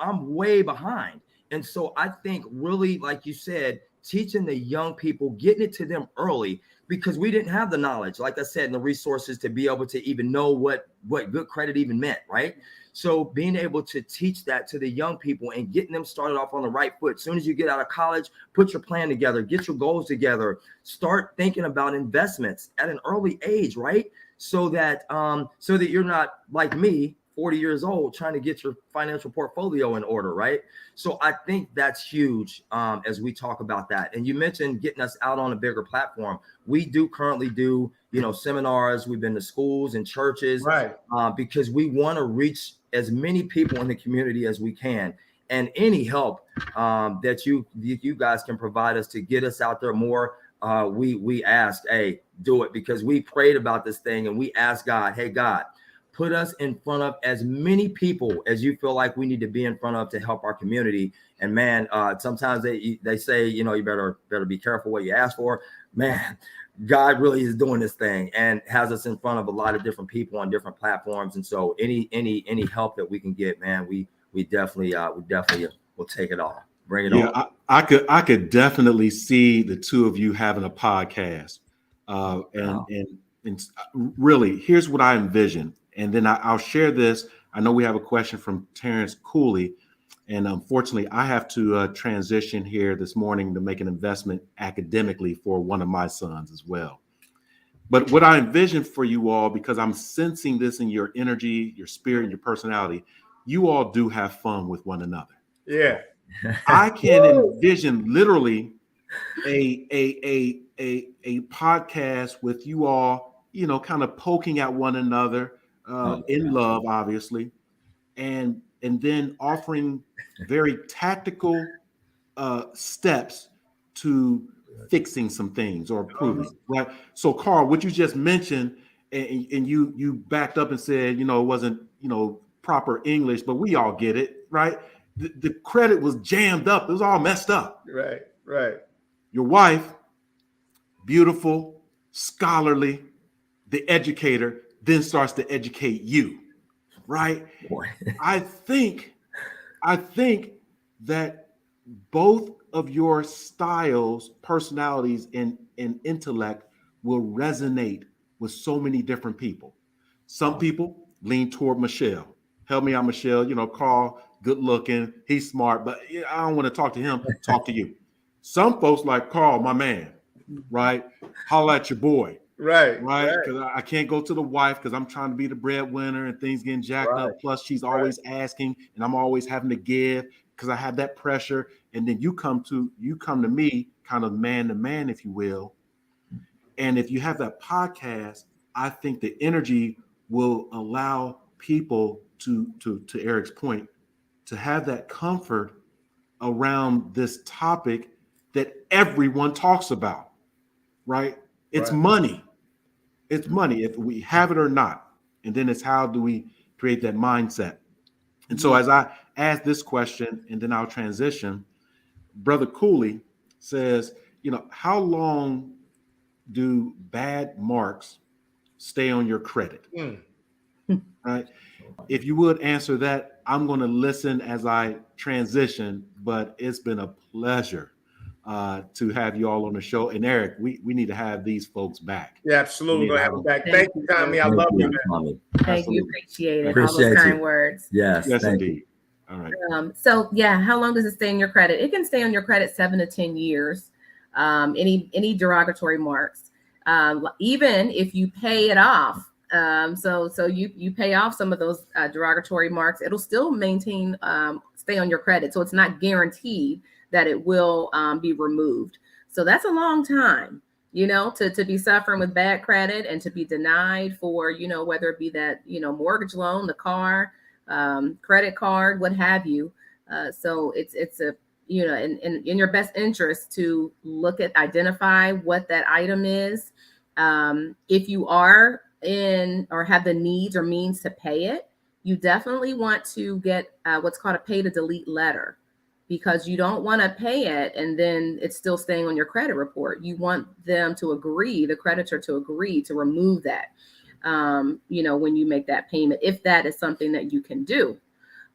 Speaker 4: I'm way behind. And so I think really, like you said, teaching the young people, getting it to them early, because we didn't have the knowledge, like I said, and the resources to be able to even know what good credit even meant, right? So being able to teach that to the young people and getting them started off on the right foot. As soon as you get out of college, put your plan together, get your goals together, start thinking about investments at an early age, right? So that you're not like me, 40 years old, trying to get your financial portfolio in order, right? So I think that's huge as we talk about that. And you mentioned getting us out on a bigger platform. We do currently do, seminars. We've been to schools and churches, right? Because we want to reach as many people in the community as we can. And any help that you guys can provide us to get us out there more, we ask, hey, do it, because we prayed about this thing and we asked God, hey, God, put us in front of as many people as you feel like we need to be in front of to help our community. And man, sometimes they say, you better be careful what you ask for. Man, God really is doing this thing and has us in front of a lot of different people on different platforms. And so any help that we can get, man, we definitely will take it all. Bring it on.
Speaker 3: I could definitely see the two of you having a podcast. And really, here's what I envision. And then I'll share this. I know we have a question from Terrence Cooley. And unfortunately, I have to transition here this morning to make an investment academically for one of my sons as well. But what I envision for you all, because I'm sensing this in your energy, your spirit, and your personality, you all do have fun with one another.
Speaker 2: Yeah.
Speaker 3: I can envision literally a podcast with you all, kind of poking at one another in love, obviously, and then offering very tactical steps to fixing some things or improving, right? So, Carl, what you just mentioned, and you backed up and said, it wasn't, proper English, but we all get it, right? The credit was jammed up. It was all messed up.
Speaker 2: Right.
Speaker 3: Your wife, beautiful, scholarly, the educator, then starts to educate you, right?
Speaker 4: Boy.
Speaker 3: I think that both of your styles, personalities, and intellect will resonate with so many different people. Some people lean toward Michelle. Help me out, Michelle. Carl, good looking, he's smart, but I don't want to talk to him. Talk to you. Some folks like Carl, my man, right? Holla at your boy.
Speaker 2: Right.
Speaker 3: Because I can't go to the wife because I'm trying to be the breadwinner and things getting jacked up. Plus, she's always asking, and I'm always having to give because I have that pressure. And then you come to me, kind of man to man, if you will. And if you have that podcast, I think the energy will allow people to Eric's point, to have that comfort around this topic that everyone talks about, right? It's money. It's money if we have it or not. And then it's how do we create that mindset? And so as I ask this question, and then I'll transition, Brother Cooley says, how long do bad marks stay on your credit? Right? If you would answer that, I'm going to listen as I transition, but it's been a pleasure to have you all on the show. And Eric, we need to have these folks back.
Speaker 2: Yeah, absolutely. Have them back. Thank you, Tommy. I love you, man.
Speaker 5: Thank you. Appreciate it. All those kind words.
Speaker 4: Yes,
Speaker 3: indeed. All right.
Speaker 5: So yeah, how long does it stay in your credit? It can stay on your credit 7 to 10 years. Any derogatory marks, even if you pay it off. So you pay off some of those derogatory marks, it'll still stay on your credit. So it's not guaranteed that it will be removed. So that's a long time, to be suffering with bad credit and to be denied for, whether it be that, mortgage loan, the car, credit card, what have you. So it's a, in your best interest to identify what that item is. If you are in or have the needs or means to pay it, you definitely want to get what's called a pay to delete letter, because you don't want to pay it and then it's still staying on your credit report. You want them to agree, the creditor to agree to remove that, when you make that payment, if that is something that you can do.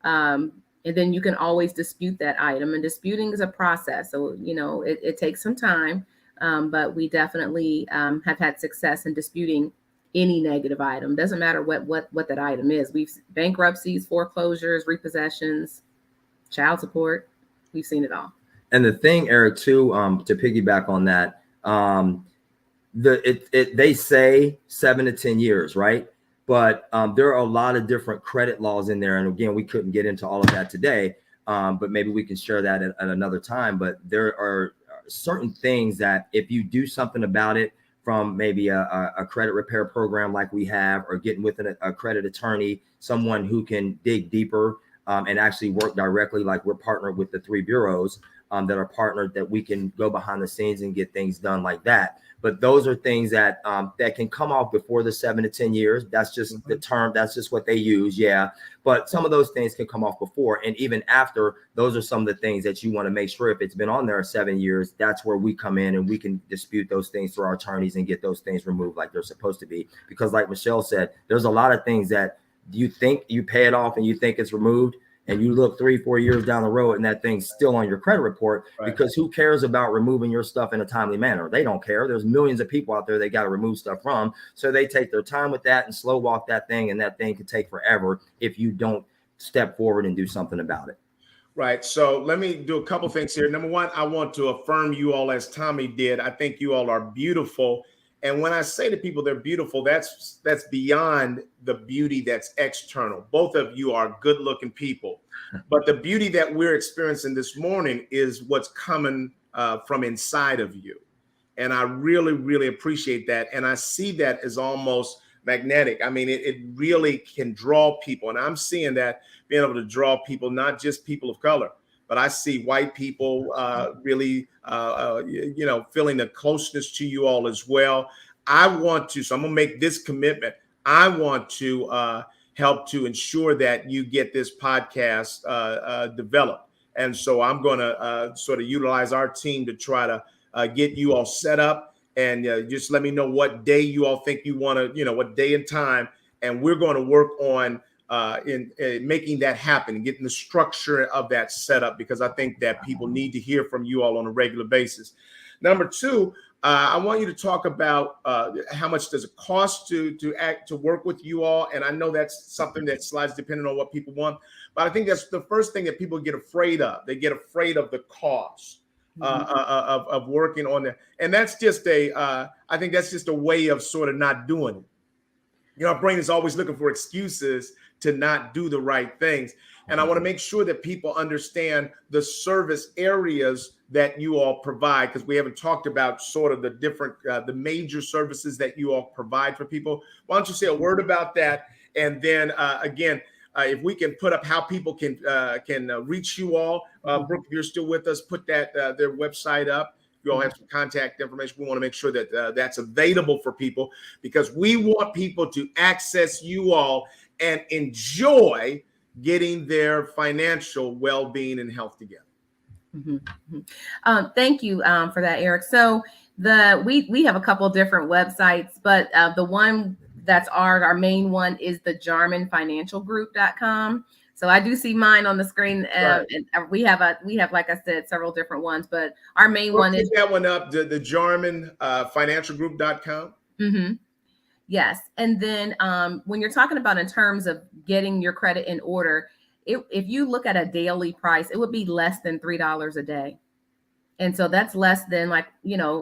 Speaker 5: And then you can always dispute that item, and disputing is a process. So, it takes some time, but we definitely have had success in disputing any negative item. Doesn't matter what that item is. We've bankruptcies, foreclosures, repossessions, child support. We've seen it all.
Speaker 4: And the thing, Eric, too, to piggyback on that, they say 7 to 10 years, right? But there are a lot of different credit laws in there. And again, we couldn't get into all of that today, but maybe we can share that at another time. But there are certain things that if you do something about it, from maybe a credit repair program like we have, or getting with a credit attorney, someone who can dig deeper and actually work directly, like we're partnered with the 3 bureaus that are partnered, that we can go behind the scenes and get things done like that. But those are things that that can come off before the 7 to 10 years. That's just the term. That's just what they use. Yeah. But some of those things can come off before. And even after, those are some of the things that you want to make sure, if it's been on there 7 years, that's where we come in and we can dispute those things through our attorneys and get those things removed like they're supposed to be. Because like Michelle said, there's a lot of things that you think you pay it off and you think it's removed, and you look 3-4 years down the road and that thing's still on your credit report. Because who cares about removing your stuff in a timely manner? They don't care. There's millions of people out there they got to remove stuff from. So they take their time with that and slow walk that thing. And that thing could take forever if you don't step forward and do something about it.
Speaker 2: Right. So let me do a couple things here. Number one, I want to affirm you all as Tommy did. I think you all are beautiful. And when I say to people they're beautiful, that's beyond the beauty that's external. Both of you are good looking people, but the beauty that we're experiencing this morning is what's coming from inside of you. And I really, really appreciate that. And I see that as almost magnetic. I mean, it really can draw people. And I'm seeing that being able to draw people, not just people of color, but I see white people really, feeling the closeness to you all as well. I want to, so I'm going to make this commitment. I want to help to ensure that you get this podcast developed. And so I'm going to sort of utilize our team to try to get you all set up. And just let me know what day you all think you want to, what day and time. And we're going to work on in making that happen and getting the structure of that set up, because I think that people need to hear from you all on a regular basis. Number two, I want you to talk about how much does it cost to work with you all. And I know that's something that slides depending on what people want. But I think that's the first thing that people get afraid of. They get afraid of the cost. Of working on that. And that's just I think that's just a way of sort of not doing it. Our brain is always looking for excuses to not do the right things. And I want to make sure that people understand the service areas that you all provide, because we haven't talked about sort of the different, the major services that you all provide for people. Why don't you say a word about that? And then again, if we can put up how people can reach you all, Brooke, if you're still with us, put that their website up. You all have some contact information. We want to make sure that that's available for people, because we want people to access you all and enjoy getting their financial well-being and health together.
Speaker 5: Thank you for that, Eric. So we have a couple different websites, but the one that's our main one is the jarmanfinancialgroup.com. So I do see mine on the screen. Right. And we have, like I said, several different ones, but our main one is
Speaker 2: that one up, the jarmanfinancialgroup.com.
Speaker 5: Mm-hmm. Yes. And then when you're talking about in terms of getting your credit in order, if you look at a daily price, it would be less than $3 a day. And so that's less than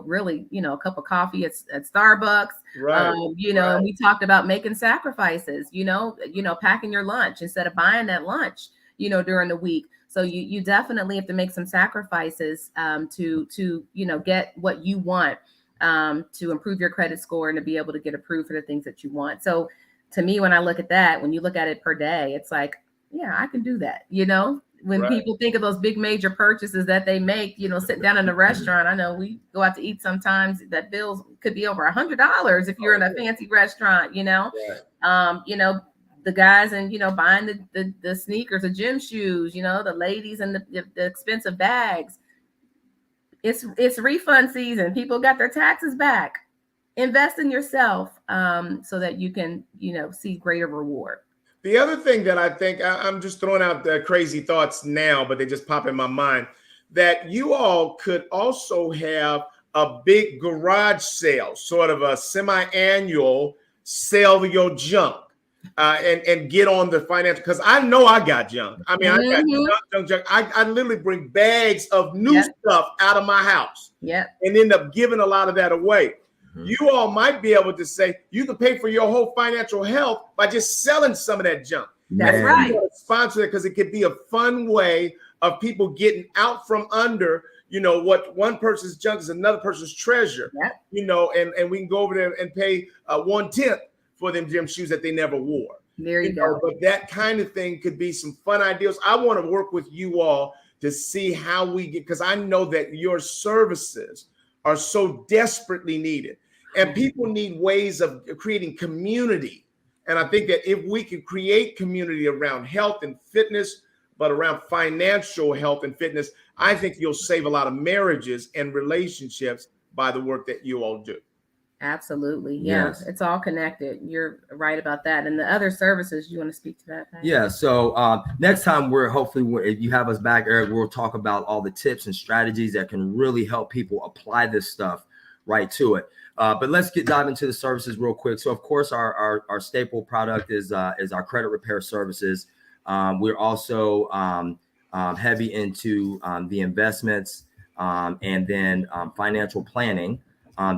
Speaker 5: really, a cup of coffee at Starbucks,
Speaker 2: right.
Speaker 5: And we talked about making sacrifices, packing your lunch instead of buying that lunch, during the week. So you definitely have to make some sacrifices to get what you want to improve your credit score and to be able to get approved for the things that you want. So to me, when I look at that, when you look at it per day, it's like, yeah, I can do that, When right. people think of those big major purchases that they make, sitting down in a restaurant, I know we go out to eat sometimes that bills could be over $100 if you're in a fancy restaurant, Right. The guys and, buying the sneakers, the gym shoes, the ladies and the expensive bags. It's refund season. People got their taxes back. Invest in yourself so that you can, see greater reward.
Speaker 2: The other thing that I think, I'm just throwing out the crazy thoughts now, but they just pop in my mind, that you all could also have a big garage sale, sort of a semi-annual sell your junk and get on the financial, because I know I got junk. I mean, mm-hmm. I got junk. I literally bring bags of new stuff out of my house and end up giving a lot of that away. You all might be able to say you can pay for your whole financial health by just selling some of that junk.
Speaker 5: That's right.
Speaker 2: Sponsor it, because it could be a fun way of people getting out from under, what one person's junk is another person's treasure. And we can go over there and pay 1/10 for them gym shoes that they never wore.
Speaker 5: There you go.
Speaker 2: But that kind of thing could be some fun ideas. I want to work with you all to see how we get, because I know that your services are so desperately needed. And people need ways of creating community. And I think that if we can create community around health and fitness, but around financial health and fitness, I think you'll save a lot of marriages and relationships by the work that you all do.
Speaker 5: Absolutely. Yeah. Yes. It's all connected. You're right about that. And the other services, you want to speak to that?
Speaker 4: Yeah. So next time if you have us back, Eric, we'll talk about all the tips and strategies that can really help people apply this stuff right to it. But let's dive into the services real quick. So, of course, our staple product is our credit repair services. We're also heavy into the investments and then financial planning,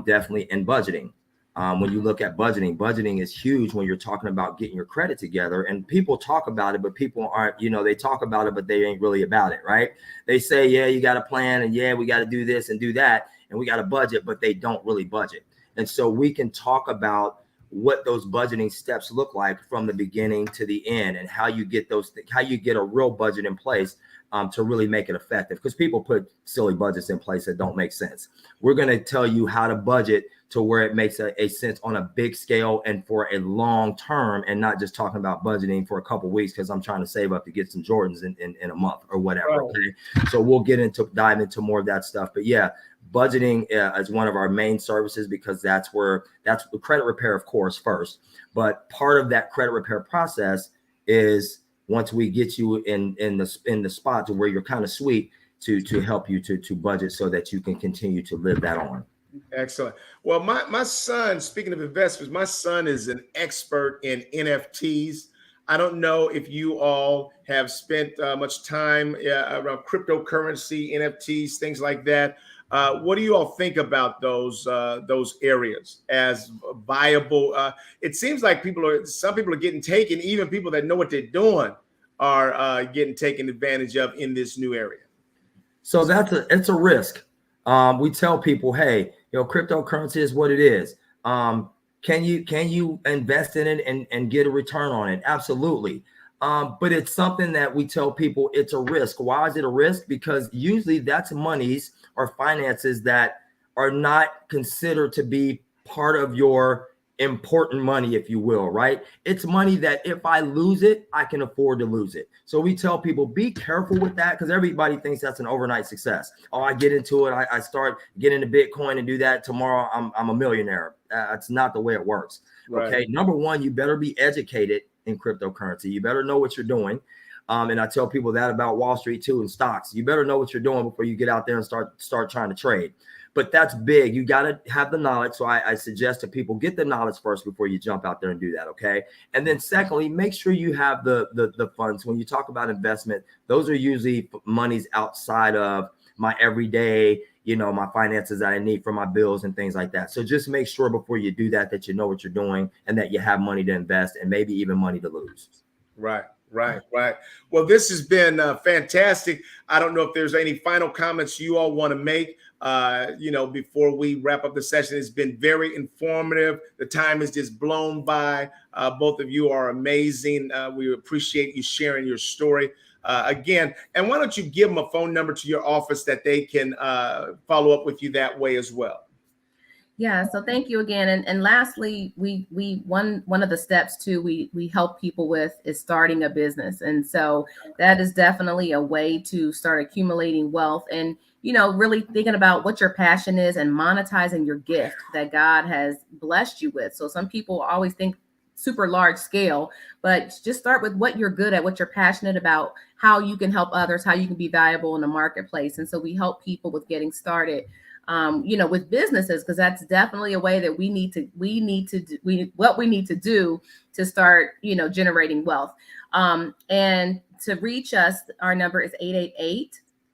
Speaker 4: definitely, and budgeting. When you look at budgeting is huge when you're talking about getting your credit together. And people talk about it, but people aren't, they talk about it, but they ain't really about it, right? They say, yeah, you got a plan, and yeah, we got to do this and do that, and we got a budget, but they don't really budget. And so we can talk about what those budgeting steps look like from the beginning to the end, and how you get how you get a real budget in place to really make it effective. Because people put silly budgets in place that don't make sense. We're going to tell you how to budget to where it makes a sense on a big scale and for a long term, and not just talking about budgeting for a couple of weeks because I'm trying to save up to get some Jordans in a month or whatever. Right. Okay, so we'll dive into more of that stuff. But yeah, budgeting is one of our main services, because that's the credit repair, of course, first. But part of that credit repair process is, once we get you in the spot to where you're kind of sweet, to help you to budget so that you can continue to live that on.
Speaker 2: Excellent. Well, my son, speaking of investors, my son is an expert in NFTs. I don't know if you all have spent much time around cryptocurrency, NFTs, things like that. What do you all think about those areas as viable? It seems like some people are getting taken, even people that know what they're doing are getting taken advantage of in this new area.
Speaker 4: So it's a risk. We tell people, hey, cryptocurrency is what it is. Can you invest in it and get a return on it? Absolutely. But it's something that we tell people it's a risk. Why is it a risk? Because usually that's monies or finances that are not considered to be part of your important money, if you will, right? It's money that if I lose it, I can afford to lose it. So we tell people, be careful with that, because everybody thinks that's an overnight success. Oh, I get into it, I start getting into Bitcoin and do that, tomorrow I'm a millionaire. That's not the way it works. Right. Okay. Number one, you better be educated in cryptocurrency. You better know what you're doing. And I tell people that about Wall Street too, and stocks. You better know what you're doing before you get out there and start trying to trade. But that's big. You got to have the knowledge. So I suggest to people, get the knowledge first before you jump out there and do that. Okay. And then secondly, make sure you have the funds. When you talk about investment, those are usually monies outside of my everyday, my finances that I need for my bills and things like that. So just make sure before you do that you know what you're doing, and that you have money to invest, and maybe even money to lose.
Speaker 2: Right. Well, this has been fantastic. I don't know if there's any final comments you all want to make, before we wrap up the session. It's been very informative. The time has just blown by. Both of you are amazing. We appreciate you sharing your story again. And why don't you give them a phone number to your office that they can follow up with you that way as well?
Speaker 5: Yeah, so thank you again. And lastly, we one of the steps too we help people with is starting a business. And so that is definitely a way to start accumulating wealth, and really thinking about what your passion is and monetizing your gift that God has blessed you with. So some people always think super large scale, but just start with what you're good at, what you're passionate about, how you can help others, how you can be valuable in the marketplace. And so we help people with getting started. With businesses, because that's definitely a way that we need to do to start, generating wealth. And to reach us, our number is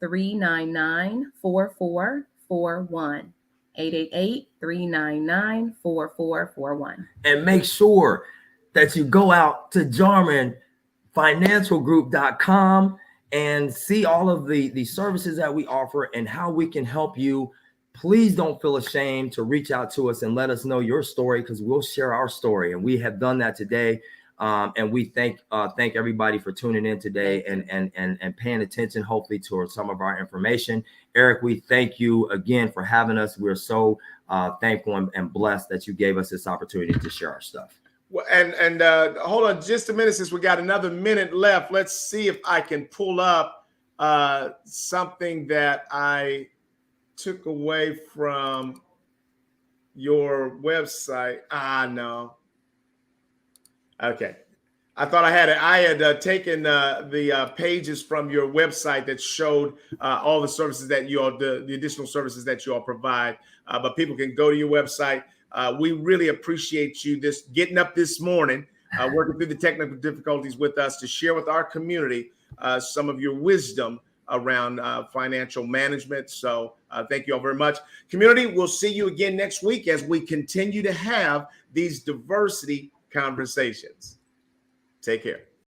Speaker 5: 888-399-4441. 888-399-4441.
Speaker 4: And make sure that you go out to JarmanFinancialGroup.com and see all of the services that we offer and how we can help you. Please don't feel ashamed to reach out to us and let us know your story, because we'll share our story. And we have done that today. And we thank everybody for tuning in today and paying attention, hopefully, to some of our information. Eric, we thank you again for having us. We're so thankful and blessed that you gave us this opportunity to share our stuff.
Speaker 2: Well, and hold on just a minute, since we got another minute left. Let's see if I can pull up something that I took away from your website. No. Okay. I thought I had it. I had taken the pages from your website that showed all the services that you all, the additional services that you all provide. But people can go to your website. We really appreciate you getting up this morning, working through the technical difficulties with us to share with our community some of your wisdom around financial management. So thank you all very much. Community, we'll see you again next week as we continue to have these diversity conversations. Take care.